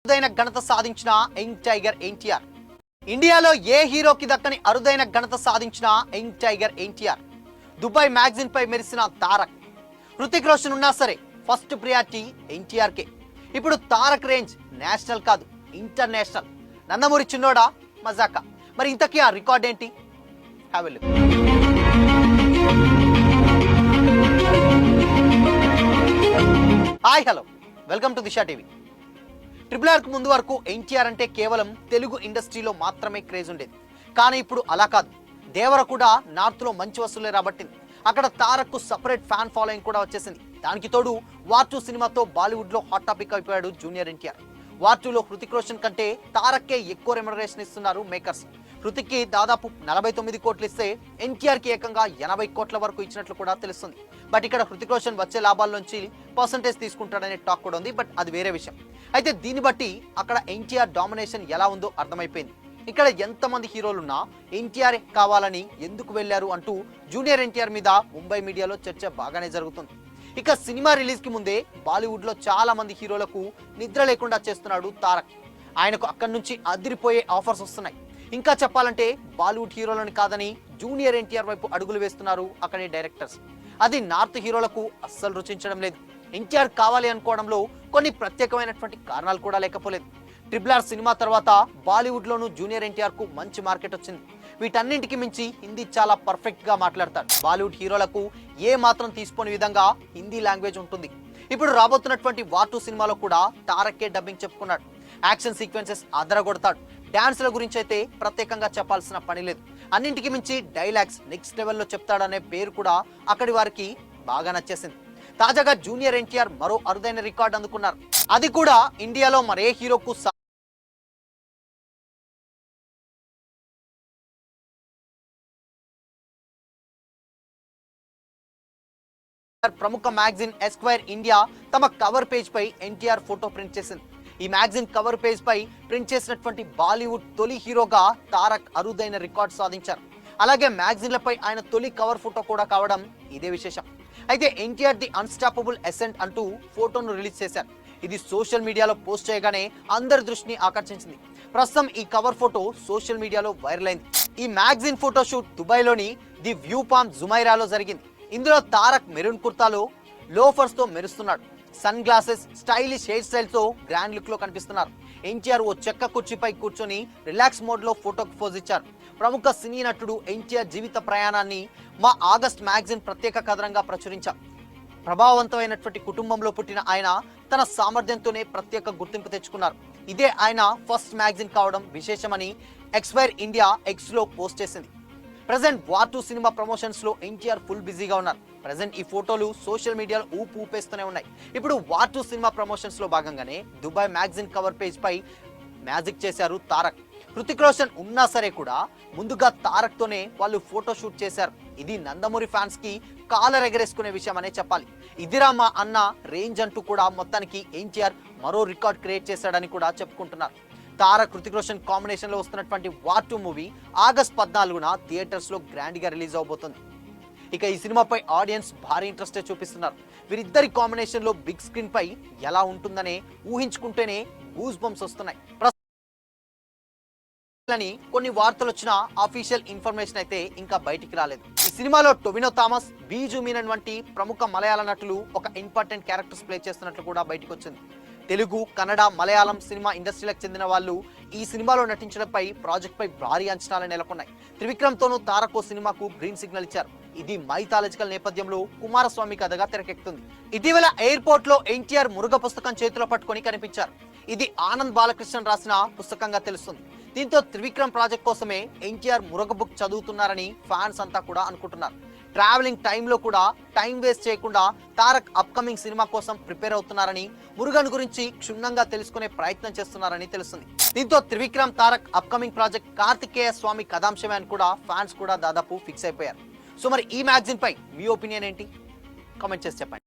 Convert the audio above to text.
అరుదైన ఘనత సాధించిన యంగ్ టైగర్ ఎన్టీఆర్. ఇండియాలో ఏ హీరోకి దక్కని అరుదైన ఘనత సాధించిన young tiger NTR. Dubai magazine పై మెరిసిన తారక్. హృతిక్ రోషన్ ఉన్నా సరే ఫస్ట్ ప్రియారిటీ ఎన్టీఆర్ కే. ఇప్పుడు తారక్ రేంజ్ నేషనల్ కాదు, ఇంటర్నేషనల్. నందమూరి చిన్నోడా మజాకా. మరి ఇంతకీ ఆ రికార్డ్ ఏంటి? Have a look. Hi hello, welcome to Disha TV. RRR కు ముందు వరకు ఎన్టీఆర్ అంటే కేవలం తెలుగు ఇండస్ట్రీలో మాత్రమే క్రేజ్ ఉండేది. కానీ ఇప్పుడు అలా కాదు. దేవర కూడా నార్త్ లో మంచి వసూలే రాబట్టింది. అక్కడ తారక్ కు సపరేట్ ఫ్యాన్ ఫాలోయింగ్ కూడా వచ్చేసింది. దానికి తోడు వార్ 2 సినిమాతో బాలీవుడ్ లో హాట్ టాపిక్ అయిపోయాడు జూనియర్ ఎన్టీఆర్. వార్ 2 లో హృతిక్ రోషన్ కంటే తారక్కే ఎక్కువ రెమ్యునరేషన్ ఇస్తున్నారు మేకర్స్. హృతిక్ కి దాదాపు 49 కోట్లు ఇస్తే ఎన్టీఆర్ కి ఏకంగా 80 కోట్ల వరకు ఇచ్చినట్లు కూడా తెలుస్తుంది. బట్ ఇక్కడ హృతిక్ రోషన్ వచ్చే లాభాల నుంచి పర్సంటేజ్ తీసుకుంటాడనే టాక్ కూడా ఉంది. బట్ అది వేరే విషయం. అయితే దీన్ని బట్టి అక్కడ ఎన్టీఆర్ డామినేషన్ ఎలా ఉందో అర్థమైపోయింది. ఇక్కడ ఎంతమంది హీరోలున్నా ఎన్టీఆర్ కావాలని ఎందుకు వెళ్లారు అంటూ జూనియర్ ఎన్టీఆర్ మీద ముంబై మీడియాలో చర్చ బాగానే జరుగుతుంది. ఇక సినిమా రిలీజ్ కి ముందే బాలీవుడ్ లో చాలా మంది హీరోలకు నిద్ర లేకుండా చేస్తున్నాడు తారక్. ఆయనకు అక్కడి నుంచి అదిరిపోయే ఆఫర్స్ వస్తున్నాయి. ఇంకా చెప్పాలంటే బాలీవుడ్ హీరోలను కాదని జూనియర్ ఎన్టీఆర్ వైపు అడుగులు వేస్తున్నారు అక్కడి డైరెక్టర్స్. అది నార్త్ హీరోలకు అస్సలు రుచించడం లేదు. ఎన్టీఆర్ కావాలి అనుకోవడంలో కొన్ని ప్రత్యేకమైనటువంటి కారణాలు కూడా లేకపోలేదు. RRR సినిమా తర్వాత బాలీవుడ్ లోను జూనియర్ ఎన్టీఆర్ కు మంచి మార్కెట్ వచ్చింది. వీటన్నింటికి మించి హిందీ చాలా పర్ఫెక్ట్ గా మాట్లాడతాడు. బాలీవుడ్ హీరోలకు ఏ మాత్రం తీసుకోని విధంగా హిందీ లాంగ్వేజ్ ఉంటుంది. ఇప్పుడు రాబోతున్నటువంటి వార్ 2 సినిమాలో కూడా తారక్కే డబ్బింగ్ చెప్పుకున్నాడు. యాక్షన్ సీక్వెన్సెస్ అదరగొడతాడు. డాన్స్ల గురించి అయితే ప్రత్యేకంగా చెప్పాల్సిన పని లేదు. అన్నింటికి మించి డైలాగ్స్ నెక్స్ట్ లెవెల్లో చెప్తాడనే పేరు కూడా అక్కడి వారికి బాగా నచ్చేసింది. తాజాగా జూనియర్ ఎన్టీఆర్ మరో అరుదైన రికార్డ్ అందుకున్నారు. అది కూడా ఇండియాలో మరే హీరోకు ప్రముఖ మ్యాగజైన్ ఎస్క్వైర్ ఇండియా తమ కవర్ పేజ్ పై ఎన్టీఆర్ ఫోటో ప్రింట్ చేసింది. ఈ మ్యాగజైన్ కవర్ పేజ్ పై ప్రింట్ చేసినటువంటి బాలీవుడ్ తొలి హీరోగా తారక్ అరుదైన రికార్డ్ సాధించారు. అలాగే మ్యాగజైన్లపై ఆయన తొలి కవర్ ఫోటో కూడా కావడం ఇదే విశేషం. అయితే ఎన్టీఆర్ ది అన్స్టాపబుల్ ఎసెంట్ అంటూ ఫోటోను రిలీజ్ చేశారు. ఇది సోషల్ మీడియాలో పోస్ట్ చేయగానే అందరి దృష్టిని ఆకర్షించింది. ప్రస్తుతం ఈ కవర్ ఫోటో సోషల్ మీడియాలో వైరల్ అయింది. ఈ మ్యాగజైన్ ఫోటో షూట్ దుబాయ్లోని ది వ్యూ పామ్ జుమైరాలో జరిగింది. ఇందులో తారక్ మెరూన్ కుర్తాలో లోఫర్స్ తో మెరుస్తున్నాడు. Sunglasses, stylish hairstyle తో గ్రాండ్ లుక్ లో కనిపిస్తున్నారు. ఎన్టీఆర్ ఓ చెక్క కుర్చీపై కూర్చొని రిలాక్స్ మోడ్ లో ఫోటోకు పోజ్ ఇచ్చారు. ప్రముఖ సినీ నటుడు ఎన్టీఆర్ జీవిత ప్రయాణాన్ని మా ఆగస్ట్ మ్యాగజైన్ ప్రత్యేక కథనంగా ప్రచురించారు. ప్రభావవంతమైనటువంటి కుటుంబంలో పుట్టిన ఆయన తన సామర్థ్యంతోనే ప్రత్యేక గుర్తింపు తెచ్చుకున్నారు. ఇదే ఆయన ఫస్ట్ మ్యాగజైన్ కావడం విశేషమని ఎక్స్పైర్ ఇండియా ఎక్స్ లో పోస్ట్ చేసింది. ప్రెజెంట్ వార్ 2 సినిమా ప్రమోషన్స్ లో ఎన్టీఆర్ ఫుల్ బిజీగా ఉన్నారు. ప్రెజెంట్ ఈ ఫోటోలు సోషల్ మీడియాలో ఊపేస్తూనే ఉన్నాయి. ఇప్పుడు వార్ 2 సినిమా ప్రమోషన్స్ లో భాగంగానే దుబాయ్ మ్యాగజైన్ కవర్ పేజ్ పై మ్యాజిక్ చేశారు తారక్. హృతిక్ రోషన్ ఉన్నా సరే కూడా ముందుగా తారక్ తోనే వాళ్ళు ఫోటో షూట్ చేశారు. ఇది నందమూరి ఫ్యాన్స్ కి కాలర్ ఎగరేసుకునే విషయం అనే చెప్పాలి. ఇదిరా మా అన్న రేంజ్ అంటూ కూడా మొత్తానికి ఎన్టీఆర్ మరో రికార్డ్ క్రియేట్ చేశాడని కూడా చెప్పుకుంటున్నారు. తారక్ హృతిక్ రోషన్ కాంబినేషన్ లో వస్తున్నటువంటి వార్ 2 మూవీ ఆగస్ట్ 14న థియేటర్స్ లో గ్రాండ్ గా రిలీజ్ అవబోతుంది. ఇక ఈ సినిమాపై ఆడియన్స్ భారీ ఇంట్రెస్ట్ చూపిస్తున్నారు. వీరిద్దరి కాంబినేషన్ లో బిగ్ స్క్రీన్ పై ఎలా ఉంటుందనే ఊహించుకుంటేనే గూస్ బంప్స్ వస్తున్నాయి. కొన్ని వార్తలు వచ్చిన అఫీషియల్ ఇన్ఫర్మేషన్ అయితే ఇంకా బయటికి రాలేదు. ఈ సినిమాలో టొవినో థామస్, బీజు మీనన్ వంటి ప్రముఖ మలయాళ నటులు ఒక ఇంపార్టెంట్ క్యారెక్టర్స్ ప్లే చేస్తున్నట్లు కూడా బయటకు వచ్చింది. తెలుగు, కన్నడ, మలయాళం సినిమా ఇండస్ట్రీలకు చెందిన వాళ్ళు ఈ సినిమాలో నటించడంపై ప్రాజెక్ట్ పై భారీ అంచనాలు నెలకొన్నాయి. త్రివిక్రమ్ తోనూ తారక్ సినిమాకు గ్రీన్ సిగ్నల్ ఇచ్చారు. ఇది మైథాలజికల్ నేపథ్యంలో కుమారస్వామి కథగా తెరకెక్కుతుంది. ఇటీవల ఎయిర్పోర్ట్ లో ఎన్టీఆర్ మురుగ పుస్తకం చేతిలో పట్టుకొని కనిపించారు. ఇది ఆనంద్ బాలకృష్ణన్ రాసిన పుస్తకంగా తెలుస్తుంది. దీంతో త్రివిక్రమ్ ప్రాజెక్ట్ కోసమే ఎన్టీఆర్ మురుగ బుక్ చదువుతున్నారని ఫ్యాన్స్ అంతా కూడా అనుకుంటున్నారు. ట్రావెలింగ్ టైంలో కూడా టైం వేస్ట్ చేయకుండా తారక్ అప్కమింగ్ సినిమా కోసం ప్రిపేర్ అవుతున్నారని, మురుగన్ గురించి క్షుణ్ణంగా తెలుసుకునే ప్రయత్నం చేస్తున్నారని తెలుస్తుంది. దీంతో త్రివిక్రమ్ తారక్ అప్కమింగ్ ప్రాజెక్ట్ కార్తికేయ స్వామి కథాంశమే అని కూడా ఫ్యాన్స్ కూడా దాదాపు ఫిక్స్ అయిపోయారు. సో మరి ఈ మ్యాగజైన్ పై మీ ఒపీనియన్ ఏంటి? కామెంట్ చేసి చెప్పండి.